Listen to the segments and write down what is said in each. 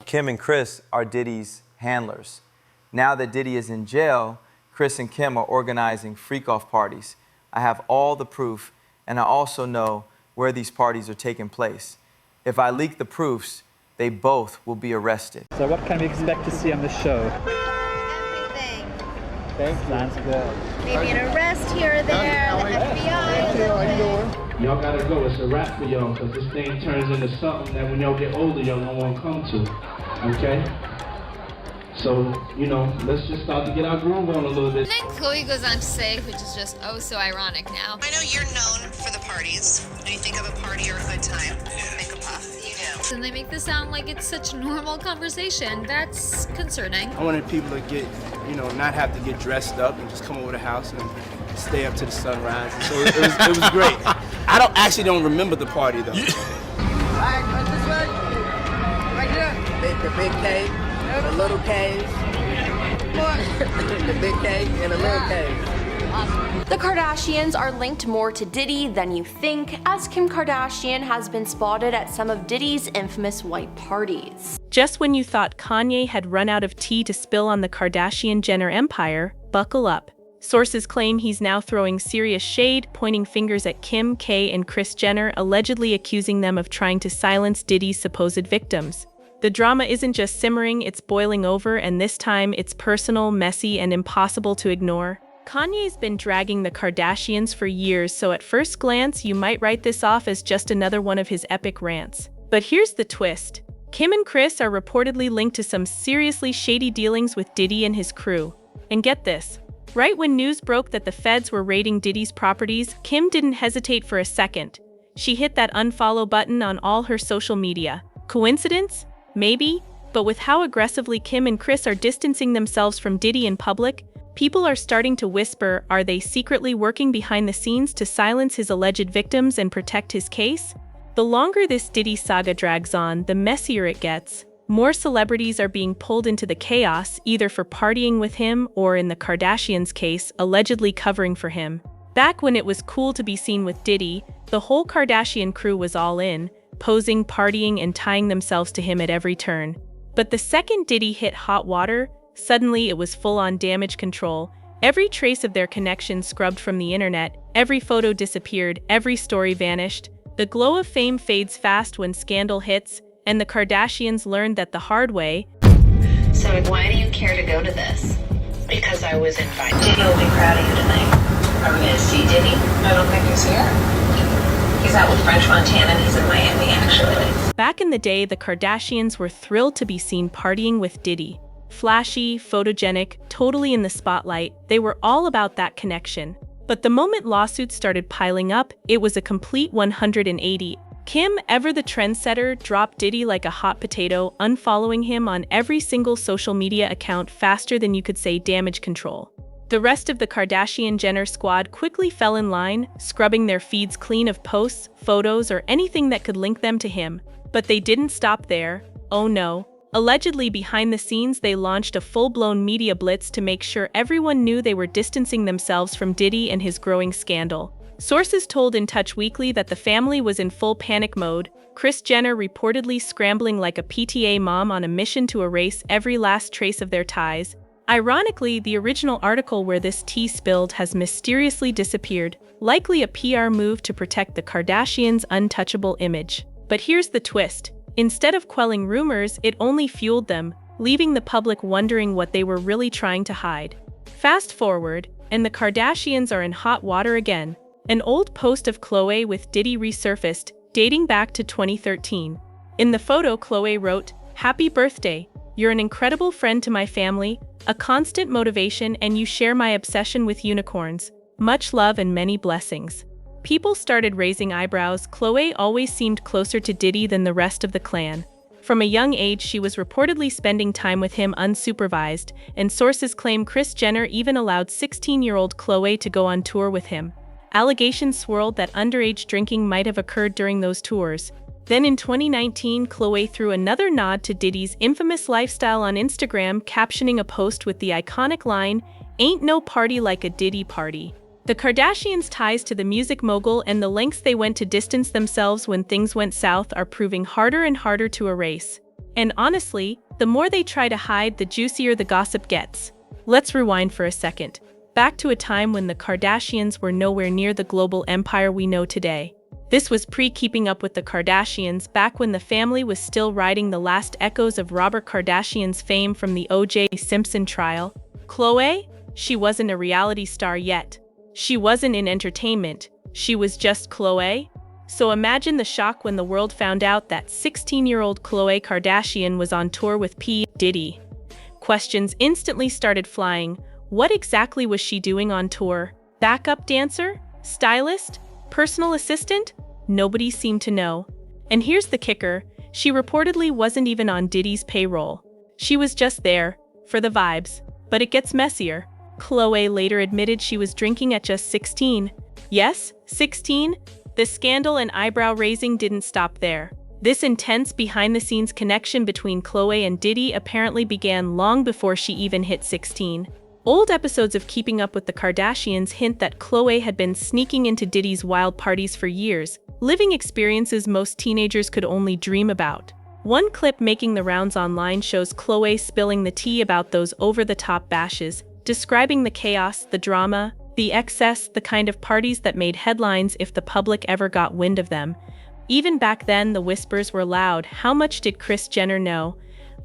Kim and Kris are Diddy's handlers. Now that Diddy is in jail, Kris and Kim are organizing freak-off parties. I have all the proof, and I also know where these parties are taking place. If I leak the proofs, they both will be arrested. So what can we expect to see on the show? Everything. Thank you. Sounds good. Maybe an arrest here or there, the FBI. Y'all gotta go. It's a wrap for y'all, because this thing turns into something that when y'all get older, y'all don't want to come to. Okay? So, let's just start to get our groove on a little bit. And then Khloe goes on to say, which is just oh so ironic now. I know you're known for the parties. When you think of a party or a good time, think of puff. You do. And they make this sound like it's such normal conversation. That's concerning. I wanted people to get, not have to get dressed up and just come over the house and stay up to the sunrise. And so it was great. I actually don't remember the party though. Right this way. Right here. The big cave, the little cave. The big cave and the little cave. The Kardashians are linked more to Diddy than you think, as Kim Kardashian has been spotted at some of Diddy's infamous white parties. Just when you thought Kanye had run out of tea to spill on the Kardashian-Jenner empire, buckle up. Sources claim he's now throwing serious shade, pointing fingers at Kim, K, and Kris Jenner, allegedly accusing them of trying to silence Diddy's supposed victims. The drama isn't just simmering, it's boiling over, and this time it's personal, messy, and impossible to ignore. Kanye's been dragging the Kardashians for years, so at first glance, you might write this off as just another one of his epic rants. But here's the twist. Kim and Kris are reportedly linked to some seriously shady dealings with Diddy and his crew. And get this. Right when news broke that the feds were raiding Diddy's properties, Kim didn't hesitate for a second. She hit that unfollow button on all her social media. Coincidence? Maybe. But with how aggressively Kim and Kris are distancing themselves from Diddy in public, people are starting to whisper, are they secretly working behind the scenes to silence his alleged victims and protect his case? The longer this Diddy saga drags on, the messier it gets. More celebrities are being pulled into the chaos, either for partying with him or, in the Kardashians' case, allegedly covering for him. Back when it was cool to be seen with Diddy, the whole Kardashian crew was all in, posing, partying, and tying themselves to him at every turn. But the second Diddy hit hot water, suddenly it was full-on damage control. Every trace of their connection scrubbed from the internet, every photo disappeared, every story vanished. The glow of fame fades fast when scandal hits, and the Kardashians learned that the hard way. So why do you care to go to this? Because I was invited. Diddy will be proud of you tonight. Are we going to see Diddy? I don't think he's here. He's out with French Montana and he's in Miami, actually. Back in the day, the Kardashians were thrilled to be seen partying with Diddy. Flashy, photogenic, totally in the spotlight, they were all about that connection. But the moment lawsuits started piling up, it was a complete 180. Kim, ever the trendsetter, dropped Diddy like a hot potato, unfollowing him on every single social media account faster than you could say damage control. The rest of the Kardashian-Jenner squad quickly fell in line, scrubbing their feeds clean of posts, photos, or anything that could link them to him. But they didn't stop there. Oh no. Allegedly behind the scenes, they launched a full-blown media blitz to make sure everyone knew they were distancing themselves from Diddy and his growing scandal. Sources told In Touch Weekly that the family was in full panic mode, Kris Jenner reportedly scrambling like a PTA mom on a mission to erase every last trace of their ties. Ironically, the original article where this tea spilled has mysteriously disappeared, likely a PR move to protect the Kardashians' untouchable image. But here's the twist. Instead of quelling rumors, it only fueled them, leaving the public wondering what they were really trying to hide. Fast forward, and the Kardashians are in hot water again. An old post of Khloe with Diddy resurfaced, dating back to 2013. In the photo, Khloe wrote, "Happy birthday. You're an incredible friend to my family, a constant motivation, and you share my obsession with unicorns. Much love and many blessings." People started raising eyebrows. Khloe always seemed closer to Diddy than the rest of the clan. From a young age, she was reportedly spending time with him unsupervised, and sources claim Kris Jenner even allowed 16-year-old Khloe to go on tour with him. Allegations swirled that underage drinking might have occurred during those tours. Then in 2019, Khloe threw another nod to Diddy's infamous lifestyle on Instagram, captioning a post with the iconic line, "Ain't no party like a Diddy party." The Kardashians' ties to the music mogul and the lengths they went to distance themselves when things went south are proving harder and harder to erase. And honestly, the more they try to hide, the juicier the gossip gets. Let's rewind for a second. Back to a time when the Kardashians were nowhere near the global empire we know today. This was pre-Keeping Up with the Kardashians, back when the family was still riding the last echoes of Robert Kardashian's fame from the O.J. Simpson trial. Khloe? She wasn't a reality star yet. She wasn't in entertainment. She was just Khloe. So imagine the shock when the world found out that 16-year-old Khloe Kardashian was on tour with P. Diddy. Questions instantly started flying. What exactly was she doing on tour? Backup dancer? Stylist? Personal assistant? Nobody seemed to know. And here's the kicker, she reportedly wasn't even on Diddy's payroll. She was just there, for the vibes. But it gets messier. Khloe later admitted she was drinking at just 16. Yes, 16? The scandal and eyebrow-raising didn't stop there. This intense behind-the-scenes connection between Khloe and Diddy apparently began long before she even hit 16. Old episodes of Keeping Up with the Kardashians hint that Khloe had been sneaking into Diddy's wild parties for years, living experiences most teenagers could only dream about. One clip making the rounds online shows Khloe spilling the tea about those over-the-top bashes, describing the chaos, the drama, the excess, the kind of parties that made headlines if the public ever got wind of them. Even back then, the whispers were loud. How much did Kris Jenner know?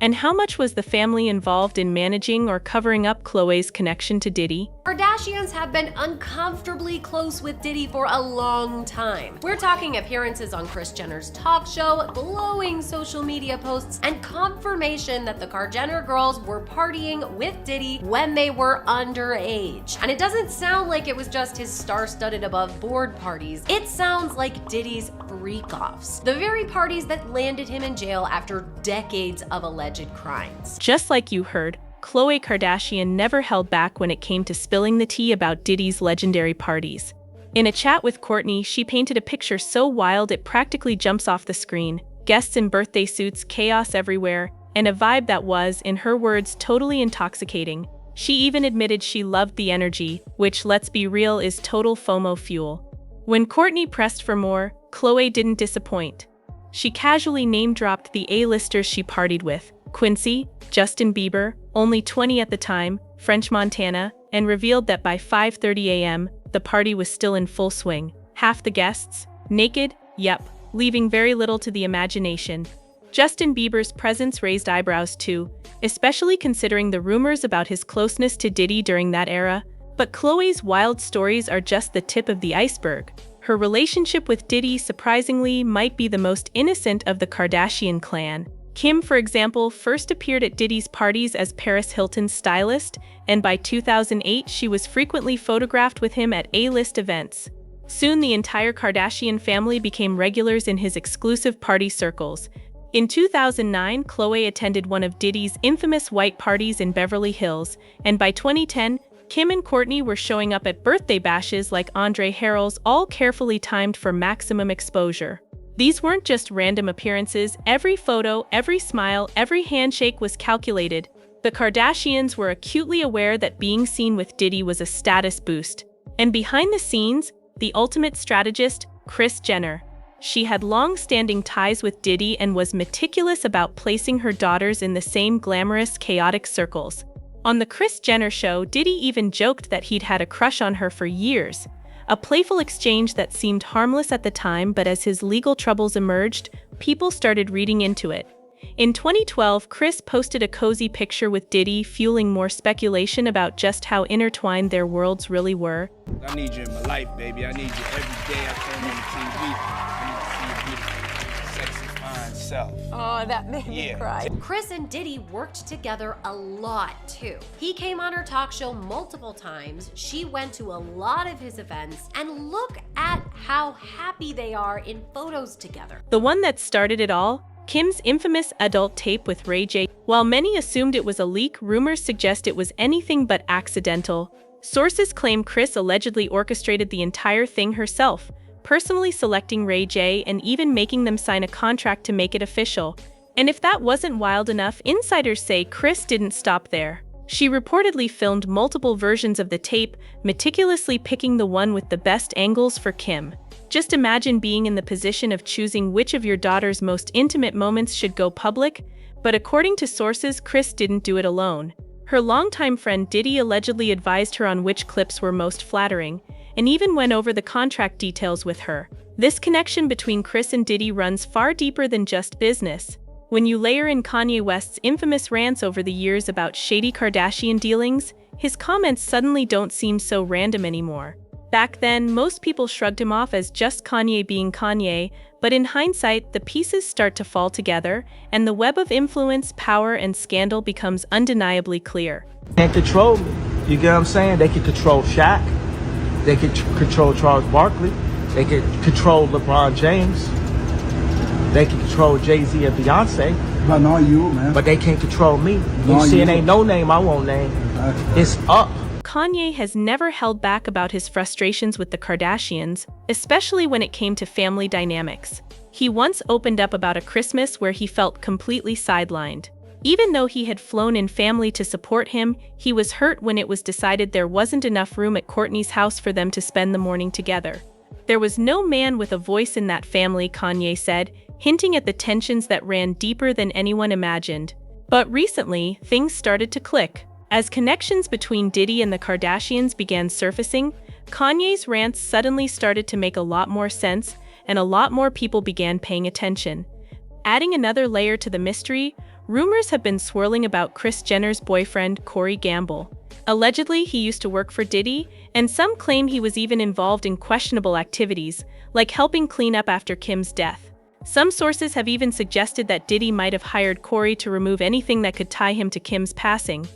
And how much was the family involved in managing or covering up Khloe's connection to Diddy? Kardashians have been uncomfortably close with Diddy for a long time. We're talking appearances on Kris Jenner's talk show, glowing social media posts, and confirmation that the Jenner girls were partying with Diddy when they were underage. And it doesn't sound like it was just his star-studded above board parties. It sounds like Diddy's freak-offs. The very parties that landed him in jail after decades of alleged crimes. Just like you heard, Khloe Kardashian never held back when it came to spilling the tea about Diddy's legendary parties. In a chat with Kourtney, she painted a picture so wild it practically jumps off the screen. Guests in birthday suits, chaos everywhere, and a vibe that was, in her words, totally intoxicating. She even admitted she loved the energy, which, let's be real, is total FOMO fuel. When Kourtney pressed for more, Khloe didn't disappoint. She casually name-dropped the A-listers she partied with: Quincy, Justin Bieber, only 20 at the time, French Montana, and revealed that by 5:30 a.m., the party was still in full swing. Half the guests, naked, yep, leaving very little to the imagination. Justin Bieber's presence raised eyebrows too, especially considering the rumors about his closeness to Diddy during that era. But Khloe's wild stories are just the tip of the iceberg. Her relationship with Diddy, surprisingly, might be the most innocent of the Kardashian clan. Kim, for example, first appeared at Diddy's parties as Paris Hilton's stylist, and by 2008 she was frequently photographed with him at A-list events. Soon the entire Kardashian family became regulars in his exclusive party circles. In 2009, Khloe attended one of Diddy's infamous white parties in Beverly Hills, and by 2010, Kim and Kourtney were showing up at birthday bashes like Andre Harrell's, all carefully timed for maximum exposure. These weren't just random appearances. Every photo, every smile, every handshake was calculated. The Kardashians were acutely aware that being seen with Diddy was a status boost. And behind the scenes, the ultimate strategist, Kris Jenner. She had long-standing ties with Diddy and was meticulous about placing her daughters in the same glamorous, chaotic circles. On The Kris Jenner Show, Diddy even joked that he'd had a crush on her for years. A playful exchange that seemed harmless at the time, but as his legal troubles emerged, people started reading into it. In 2012, Kris posted a cozy picture with Diddy, fueling more speculation about just how intertwined their worlds really were. I need you in my life, baby. I need you every day I come on TV. I need to see your beautiful, sexy, fine self. Oh, that made me cry. Kris and Diddy worked together a lot, too. He came on her talk show multiple times, she went to a lot of his events, and look at how happy they are in photos together. The one that started it all? Kim's infamous adult tape with Ray J. While many assumed it was a leak, rumors suggest it was anything but accidental. Sources claim Kris allegedly orchestrated the entire thing herself, personally selecting Ray J and even making them sign a contract to make it official. And if that wasn't wild enough, insiders say Kris didn't stop there. She reportedly filmed multiple versions of the tape, meticulously picking the one with the best angles for Kim. Just imagine being in the position of choosing which of your daughter's most intimate moments should go public. But according to sources, Kris didn't do it alone. Her longtime friend Diddy allegedly advised her on which clips were most flattering, and even went over the contract details with her. This connection between Kris and Diddy runs far deeper than just business. When you layer in Kanye West's infamous rants over the years about shady Kardashian dealings, his comments suddenly don't seem so random anymore. Back then, most people shrugged him off as just Kanye being Kanye, but in hindsight, the pieces start to fall together, and the web of influence, power, and scandal becomes undeniably clear. They can't control me. You get what I'm saying? They can control Shaq. They can control Charles Barkley. They can control LeBron James. They can control Jay-Z and Beyonce. But not you, man. But they can't control me. You see, it ain't no name I won't name. Exactly. It's up. Kanye has never held back about his frustrations with the Kardashians, especially when it came to family dynamics. He once opened up about a Christmas where he felt completely sidelined. Even though he had flown in family to support him, he was hurt when it was decided there wasn't enough room at Kourtney's house for them to spend the morning together. There was no man with a voice in that family, Kanye said, hinting at the tensions that ran deeper than anyone imagined. But recently, things started to click. As connections between Diddy and the Kardashians began surfacing, Kanye's rants suddenly started to make a lot more sense, and a lot more people began paying attention. Adding another layer to the mystery, rumors have been swirling about Kris Jenner's boyfriend, Cory Gamble. Allegedly, he used to work for Diddy, and some claim he was even involved in questionable activities, like helping clean up after Kim's death. Some sources have even suggested that Diddy might have hired Cory to remove anything that could tie him to Kim's passing.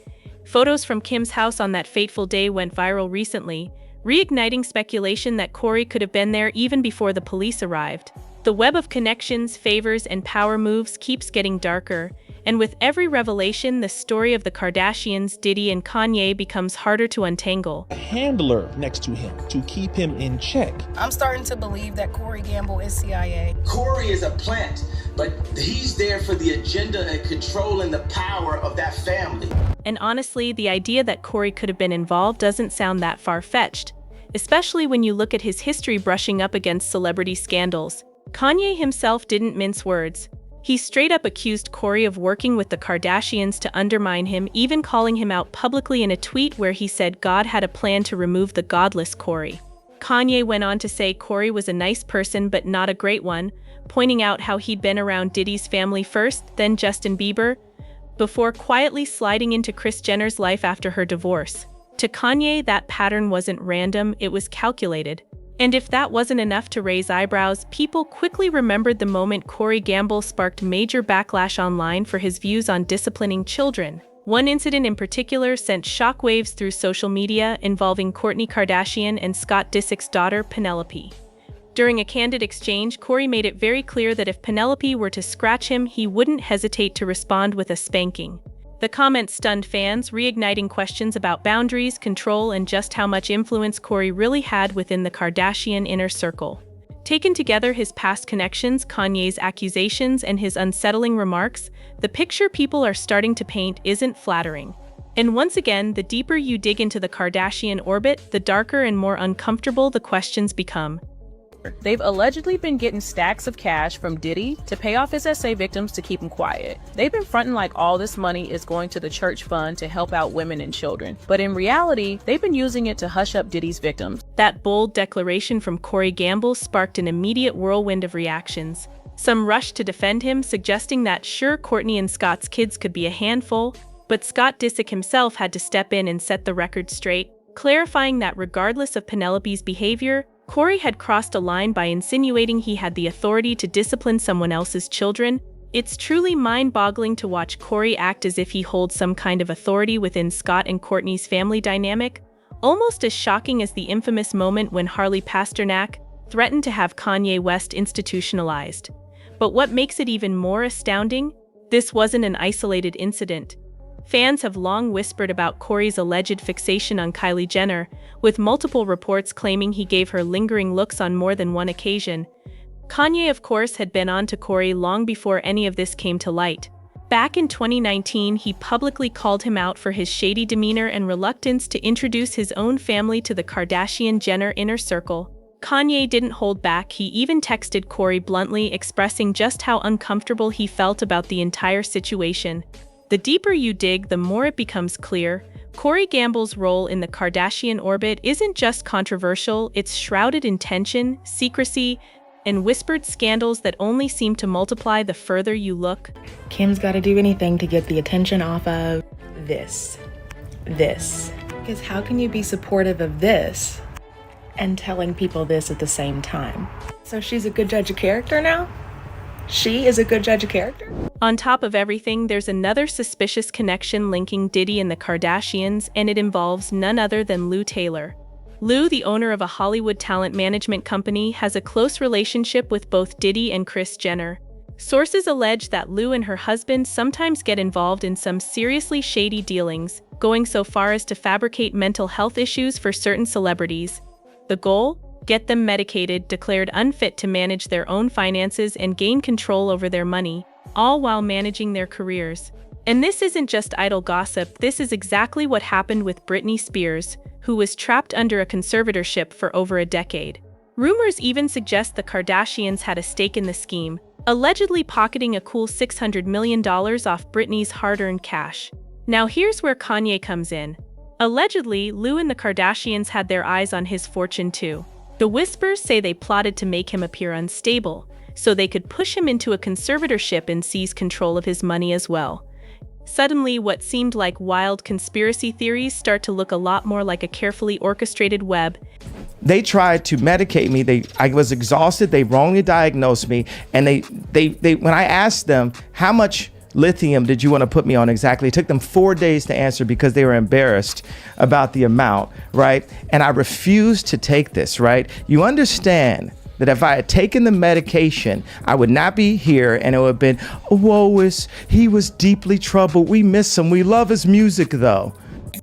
Photos from Kim's house on that fateful day went viral recently, reigniting speculation that Cory could have been there even before the police arrived. The web of connections, favors, and power moves keeps getting darker, and with every revelation, the story of the Kardashians, Diddy, and Kanye becomes harder to untangle. A handler next to him to keep him in check. I'm starting to believe that Cory Gamble is CIA. Cory is a plant, but he's there for the agenda and control and the power of that family. And honestly, the idea that Cory could have been involved doesn't sound that far-fetched, especially when you look at his history brushing up against celebrity scandals. Kanye himself didn't mince words. He straight up accused Cory of working with the Kardashians to undermine him, even calling him out publicly in a tweet where he said God had a plan to remove the godless Cory. Kanye went on to say Cory was a nice person but not a great one, pointing out how he'd been around Diddy's family first, then Justin Bieber, before quietly sliding into Kris Jenner's life after her divorce. To Kanye, that pattern wasn't random, it was calculated. And if that wasn't enough to raise eyebrows, people quickly remembered the moment Cory Gamble sparked major backlash online for his views on disciplining children. One incident in particular sent shockwaves through social media involving Kourtney Kardashian and Scott Disick's daughter, Penelope. During a candid exchange, Cory made it very clear that if Penelope were to scratch him, he wouldn't hesitate to respond with a spanking. The comment stunned fans, reigniting questions about boundaries, control, and just how much influence Cory really had within the Kardashian inner circle. Taken together, his past connections, Kanye's accusations, and his unsettling remarks, the picture people are starting to paint isn't flattering. And once again, the deeper you dig into the Kardashian orbit, the darker and more uncomfortable the questions become. They've allegedly been getting stacks of cash from Diddy to pay off his SA victims to keep them quiet. They've been fronting like all this money is going to the church fund to help out women and children. But in reality, they've been using it to hush up Diddy's victims. That bold declaration from Cory Gamble sparked an immediate whirlwind of reactions. Some rushed to defend him, suggesting that sure, Kourtney and Scott's kids could be a handful, but Scott Disick himself had to step in and set the record straight, clarifying that regardless of Penelope's behavior, Cory had crossed a line by insinuating he had the authority to discipline someone else's children. It's truly mind-boggling to watch Cory act as if he holds some kind of authority within Scott and Kourtney's family dynamic, almost as shocking as the infamous moment when Harley Pasternak threatened to have Kanye West institutionalized. But what makes it even more astounding? This wasn't an isolated incident. Fans have long whispered about Cory's alleged fixation on Kylie Jenner, with multiple reports claiming he gave her lingering looks on more than one occasion. Kanye, of course, had been on to Cory long before any of this came to light. Back in 2019, he publicly called him out for his shady demeanor and reluctance to introduce his own family to the Kardashian-Jenner inner circle. Kanye didn't hold back. He even texted Cory bluntly, expressing just how uncomfortable he felt about the entire situation. The deeper you dig, the more it becomes clear. Cory Gamble's role in the Kardashian orbit isn't just controversial, it's shrouded in tension, secrecy, and whispered scandals that only seem to multiply the further you look. Kim's gotta do anything to get the attention off of this. Because how can you be supportive of this and telling people this at the same time? So she's a good judge of character now? She is a good judge of character? On top of everything, there's another suspicious connection linking Diddy and the Kardashians, and it involves none other than Lou Taylor. Lou, the owner of a Hollywood talent management company, has a close relationship with both Diddy and Kris Jenner. Sources allege that Lou and her husband sometimes get involved in some seriously shady dealings, going so far as to fabricate mental health issues for certain celebrities. The goal? Get them medicated, declared unfit to manage their own finances and gain control over their money, all while managing their careers. And this isn't just idle gossip, this is exactly what happened with Britney Spears, who was trapped under a conservatorship for over a decade. Rumors even suggest the Kardashians had a stake in the scheme, allegedly pocketing a cool $600 million off Britney's hard-earned cash. Now here's where Kanye comes in. Allegedly, Lou and the Kardashians had their eyes on his fortune too. The whispers say they plotted to make him appear unstable, so they could push him into a conservatorship and seize control of his money as well. Suddenly, what seemed like wild conspiracy theories start to look a lot more like a carefully orchestrated web. They tried to medicate me. I was exhausted. They wrongly diagnosed me. And when I asked them, how much lithium did you want to put me on exactly? It took them 4 days to answer because they were embarrassed about the amount, right? And I refused to take this, right? You understand that if I had taken the medication, I would not be here, and it would have been, he was deeply troubled. We miss him. We love his music, though.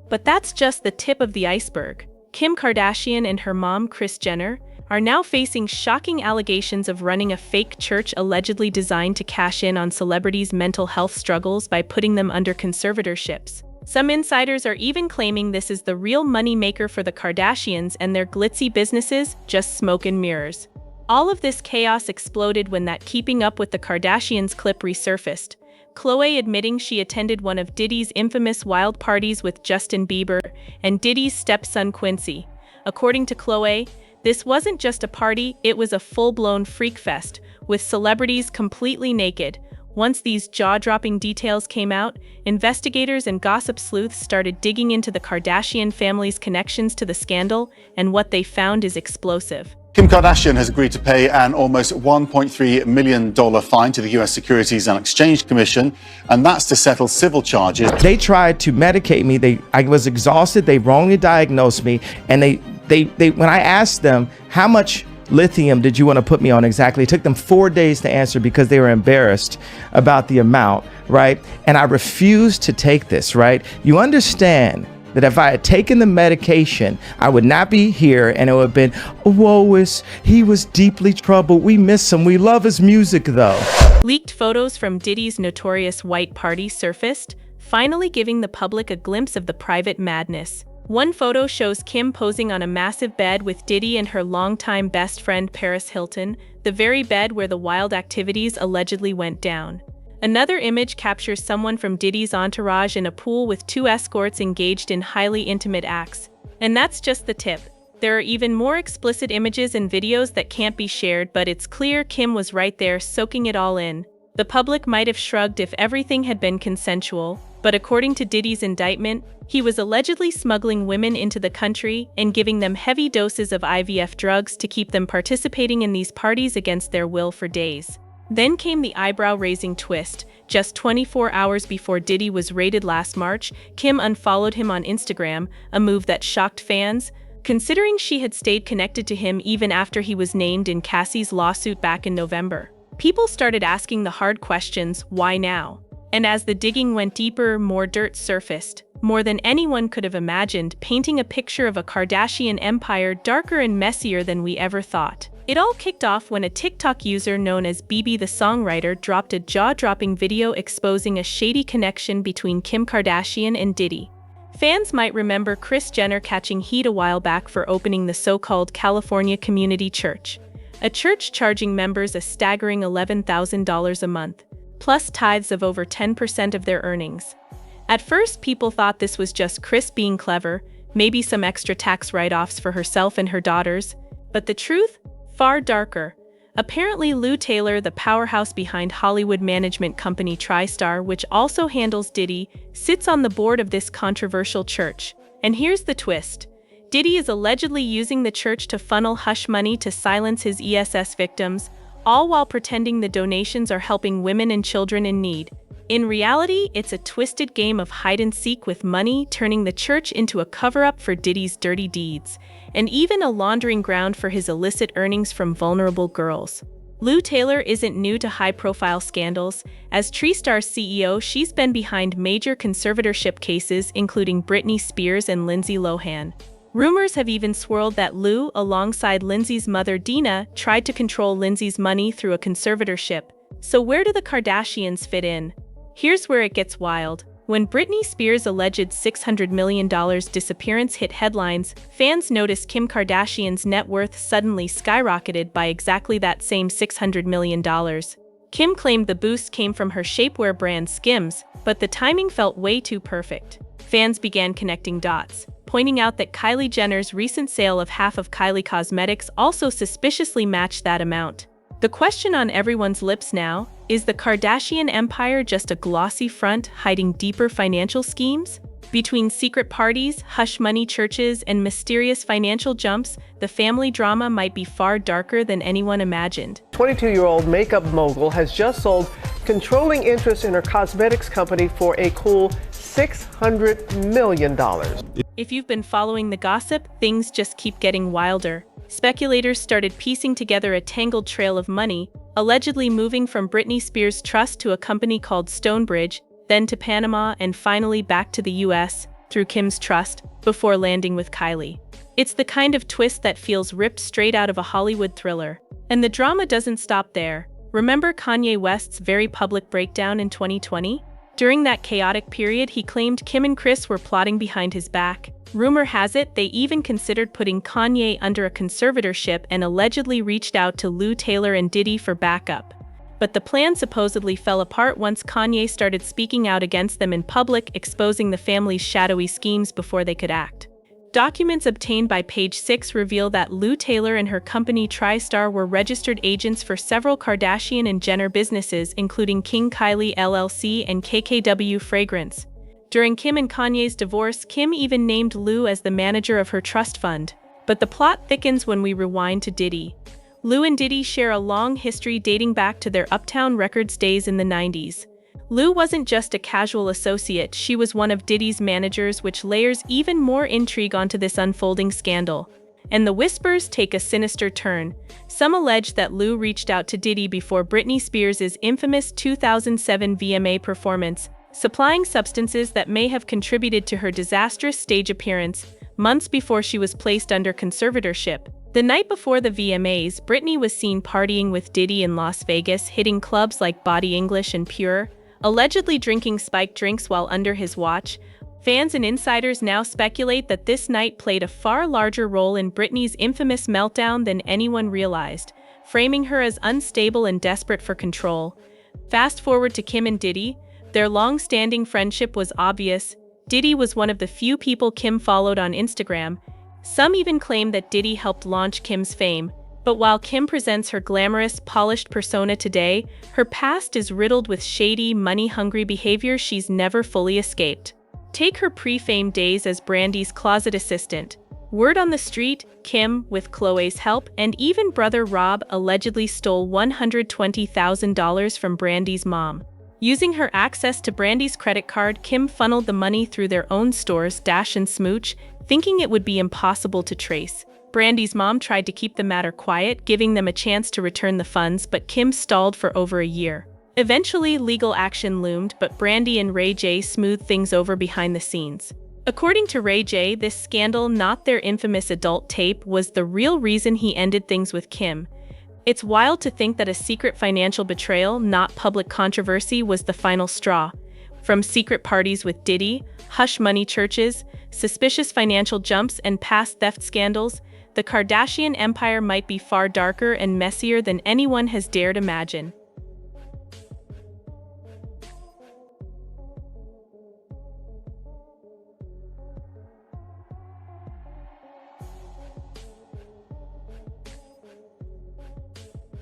But that's just the tip of the iceberg. Kim Kardashian and her mom, Kris Jenner, are now facing shocking allegations of running a fake church allegedly designed to cash in on celebrities' mental health struggles by putting them under conservatorships. Some insiders are even claiming this is the real moneymaker for the Kardashians and their glitzy businesses, just smoke and mirrors. All of this chaos exploded when that Keeping Up with the Kardashians clip resurfaced. Khloe admitting she attended one of Diddy's infamous wild parties with Justin Bieber and Diddy's stepson Quincy. According to Khloe, this wasn't just a party, it was a full-blown freak fest, with celebrities completely naked. Once these jaw-dropping details came out, investigators and gossip sleuths started digging into the Kardashian family's connections to the scandal, and what they found is explosive. Kim Kardashian has agreed to pay an almost $1.3 million fine to the U.S. Securities and Exchange Commission, and that's to settle civil charges. They tried to medicate me. I was exhausted. They wrongly diagnosed me. And when I asked them, how much lithium did you want to put me on exactly? It took them 4 days to answer because they were embarrassed about the amount, right? And I refused to take this, right? You understand that if I had taken the medication, I would not be here, and it would have been, he was deeply troubled. We miss him. We love his music, though. Leaked photos from Diddy's notorious white party surfaced, finally giving the public a glimpse of the private madness. One photo shows Kim posing on a massive bed with Diddy and her longtime best friend Paris Hilton, the very bed where the wild activities allegedly went down. Another image captures someone from Diddy's entourage in a pool with 2 escorts engaged in highly intimate acts. And that's just the tip. There are even more explicit images and videos that can't be shared, but it's clear Kim was right there soaking it all in. The public might have shrugged if everything had been consensual, but according to Diddy's indictment, he was allegedly smuggling women into the country and giving them heavy doses of IVF drugs to keep them participating in these parties against their will for days. Then came the eyebrow-raising twist. Just 24 hours before Diddy was raided last March, Kim unfollowed him on Instagram, a move that shocked fans, considering she had stayed connected to him even after he was named in Cassie's lawsuit back in November. People started asking the hard questions, why now? And as the digging went deeper, more dirt surfaced, more than anyone could have imagined, painting a picture of a Kardashian empire darker and messier than we ever thought. It all kicked off when a TikTok user known as BB the Songwriter dropped a jaw-dropping video exposing a shady connection between Kim Kardashian and Diddy. Fans might remember Kris Jenner catching heat a while back for opening the so-called California Community Church, a church charging members a staggering $11,000 a month, plus tithes of over 10% of their earnings. At first, people thought this was just Kris being clever, maybe some extra tax write-offs for herself and her daughters, but the truth? Far darker. Apparently, Lou Taylor, the powerhouse behind Hollywood management company TriStar, which also handles Diddy, sits on the board of this controversial church. And here's the twist. Diddy is allegedly using the church to funnel hush money to silence his ESS victims, all while pretending the donations are helping women and children in need. In reality, it's a twisted game of hide-and-seek with money, turning the church into a cover-up for Diddy's dirty deeds, and even a laundering ground for his illicit earnings from vulnerable girls. Lou Taylor isn't new to high-profile scandals. As TriStar's CEO, she's been behind major conservatorship cases, including Britney Spears and Lindsay Lohan. Rumors have even swirled that Lou, alongside Lindsay's mother Dina, tried to control Lindsay's money through a conservatorship. So where do the Kardashians fit in? Here's where it gets wild. When Britney Spears' alleged $600 million disappearance hit headlines, fans noticed Kim Kardashian's net worth suddenly skyrocketed by exactly that same $600 million. Kim claimed the boost came from her shapewear brand Skims, but the timing felt way too perfect. Fans began connecting dots, pointing out that Kylie Jenner's recent sale of half of Kylie Cosmetics also suspiciously matched that amount. The question on everyone's lips now, is the Kardashian empire just a glossy front hiding deeper financial schemes? Between secret parties, hush money churches, and mysterious financial jumps, the family drama might be far darker than anyone imagined. 22-year-old makeup mogul has just sold controlling interest in her cosmetics company for a cool $600 million. If you've been following the gossip, things just keep getting wilder. Speculators started piecing together a tangled trail of money, allegedly moving from Britney Spears' trust to a company called Stonebridge, then to Panama, and finally back to the US through Kim's trust, before landing with Kylie. It's the kind of twist that feels ripped straight out of a Hollywood thriller. And the drama doesn't stop there. Remember Kanye West's very public breakdown in 2020? During that chaotic period, he claimed Kim and Kris were plotting behind his back. Rumor has it they even considered putting Kanye under a conservatorship and allegedly reached out to Lou Taylor and Diddy for backup. But the plan supposedly fell apart once Kanye started speaking out against them in public, exposing the family's shadowy schemes before they could act. Documents obtained by Page 6 reveal that Lou Taylor and her company TriStar were registered agents for several Kardashian and Jenner businesses, including King Kylie LLC and KKW Fragrance. During Kim and Kanye's divorce, Kim even named Lou as the manager of her trust fund. But the plot thickens when we rewind to Diddy. Lou and Diddy share a long history dating back to their Uptown Records days in the 90s. Lou wasn't just a casual associate, she was one of Diddy's managers, which layers even more intrigue onto this unfolding scandal. And the whispers take a sinister turn. Some allege that Lou reached out to Diddy before Britney Spears' infamous 2007 VMA performance, supplying substances that may have contributed to her disastrous stage appearance, months before she was placed under conservatorship. The night before the VMAs, Britney was seen partying with Diddy in Las Vegas, hitting clubs like Body English and Pure, allegedly drinking spiked drinks while under his watch. Fans and insiders now speculate that this night played a far larger role in Britney's infamous meltdown than anyone realized, framing her as unstable and desperate for control. Fast forward to Kim and Diddy. Their long-standing friendship was obvious. Diddy was one of the few people Kim followed on Instagram. Some even claim that Diddy helped launch Kim's fame. But while Kim presents her glamorous, polished persona today, her past is riddled with shady, money-hungry behavior she's never fully escaped. Take her pre-fame days as Brandy's closet assistant. Word on the street, Kim, with Khloe's help, and even brother Rob, allegedly stole $120,000 from Brandy's mom. Using her access to Brandy's credit card, Kim funneled the money through their own stores, Dash and Smooch, thinking it would be impossible to trace. Brandy's mom tried to keep the matter quiet, giving them a chance to return the funds, but Kim stalled for over a year. Eventually, legal action loomed, but Brandy and Ray J smoothed things over behind the scenes. According to Ray J, this scandal, not their infamous adult tape, was the real reason he ended things with Kim. It's wild to think that a secret financial betrayal, not public controversy, was the final straw. From secret parties with Diddy, hush money churches, suspicious financial jumps, and past theft scandals, the Kardashian empire might be far darker and messier than anyone has dared imagine.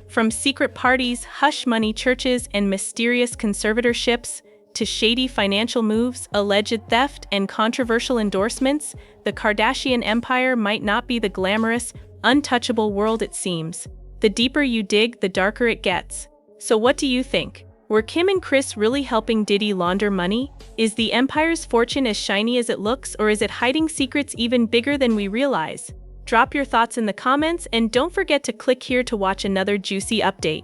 From secret parties, hush money churches, and mysterious conservatorships, to shady financial moves, alleged theft, and controversial endorsements, the Kardashian empire might not be the glamorous, untouchable world it seems. The deeper you dig, the darker it gets. So what do you think? Were Kim and Kris really helping Diddy launder money? Is the empire's fortune as shiny as it looks, or is it hiding secrets even bigger than we realize? Drop your thoughts in the comments and don't forget to click here to watch another juicy update.